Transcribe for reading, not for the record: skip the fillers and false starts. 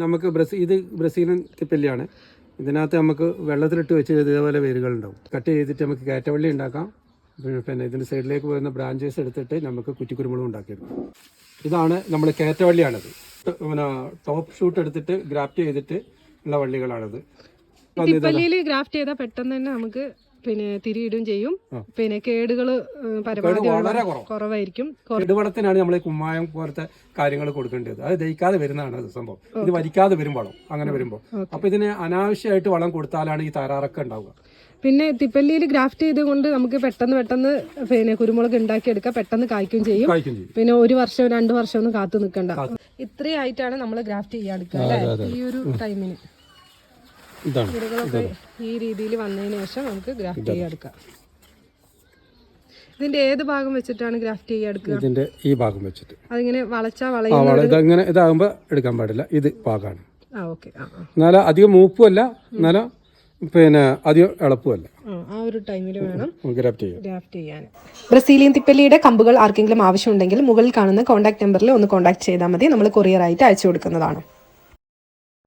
നമുക്ക് ഇത് ബ്രസീലിയൻ തിപ്പല്ലിയാണ്. ഇതിനകത്ത് നമുക്ക് വെള്ളത്തിലിട്ട് വെച്ച് ഇതേപോലെ വേരുകളുണ്ടാവും. കട്ട് ചെയ്തിട്ട് നമുക്ക് കയറ്റവള്ളി ഉണ്ടാക്കാം. പിന്നെ ഇതിൻ്റെ സൈഡിലേക്ക് പോകുന്ന ബ്രാഞ്ചസ് എടുത്തിട്ട് നമുക്ക് കുറ്റിക്കുരുമുളക് ഉണ്ടാക്കിയെടുക്കാം. ഇതാണ് നമ്മൾ കയറ്റവള്ളിയാണിത്. പിന്നെ ടോപ്പ് ഷൂട്ട് എടുത്തിട്ട് ഗ്രാഫ്റ്റ് ചെയ്തിട്ട് ഉള്ള വള്ളികളാണിത്. തിപ്പല്ലിയിൽ ഗ്രാഫ്റ്റ് ചെയ്താൽ പെട്ടെന്ന് തന്നെ നമുക്ക് പിന്നെ തിരിയിടും ചെയ്യും. പിന്നെ കേടുകള് പരമാവധി കുറവായിരിക്കും. ഇടുവളത്തിനാണ് നമ്മൾ കുമ്മായം പോലത്തെ കാര്യങ്ങൾ കൊടുക്കേണ്ടത്. അത് ദഹിക്കാതെ വരുന്നതാണ് അത് സംഭവം. ഇത് വലിക്കാതെ വരും വളം. അങ്ങനെ വരുമ്പോൾ അപ്പൊ ഇതിന് അനാവശ്യമായിട്ട് വളം കൊടുത്താലാണ് ഈ തകരാറൊക്കെ ഉണ്ടാവുക. പിന്നെ തിപ്പല്ലിയിൽ ഗ്രാഫ്റ്റ് ചെയ്തുകൊണ്ട് നമുക്ക് പെട്ടെന്ന് പിന്നെ കുരുമുളക് ഉണ്ടാക്കിയെടുക്കാം. പെട്ടെന്ന് കായ്ക്കും ചെയ്യും. പിന്നെ 1 വർഷം 2 വർഷം ഒന്നും കാത്തു നിൽക്കണ്ട. ഇത്രയായിട്ടാണ് നമ്മൾ ഗ്രാഫ്റ്റ് ചെയ്യാൻ അല്ലേ ഈ ഒരു ടൈമിന്. ഇവിടങ്ങളൊക്കെ ഈ രീതിയിൽ വന്നതിന് ശേഷം നമുക്ക് ഗ്രാഫ്റ്റ് ചെയ്യാൻ. ഇതിന്റെ ഏത് ഭാഗം വെച്ചിട്ടാണ് ഗ്രാഫ്റ്റ് ചെയ്യാൻ? ഇതിന്റെ ഈ ഭാഗം വെച്ചിട്ട്. അതിങ്ങനെ വളച്ചാ ഇതാകുമ്പോ എടുക്കാൻ പാടില്ല. ഇത് ഭാഗമാണ്. എന്നാലും അധികം മൂപ്പുമല്ല, എന്നാലും പിന്നെ അധികം എളുപ്പമല്ല. ആ ഒരു ടൈമിൽ വേണം ഗ്രാഫ്റ്റ് ചെയ്യാൻ. ബ്രസീലിയൻ തിപ്പല്ലിയുടെ കമ്പുകൾ ആർക്കെങ്കിലും ആവശ്യമുണ്ടെങ്കിൽ മുകളിൽ കാണുന്ന കോൺടാക്ട് നമ്പറിൽ ഒന്ന് കോൺടാക്ട് ചെയ്താൽ മതി. നമ്മൾ കൊറിയർ ആയിട്ട് അയച്ചു കൊടുക്കുന്നതാണ്.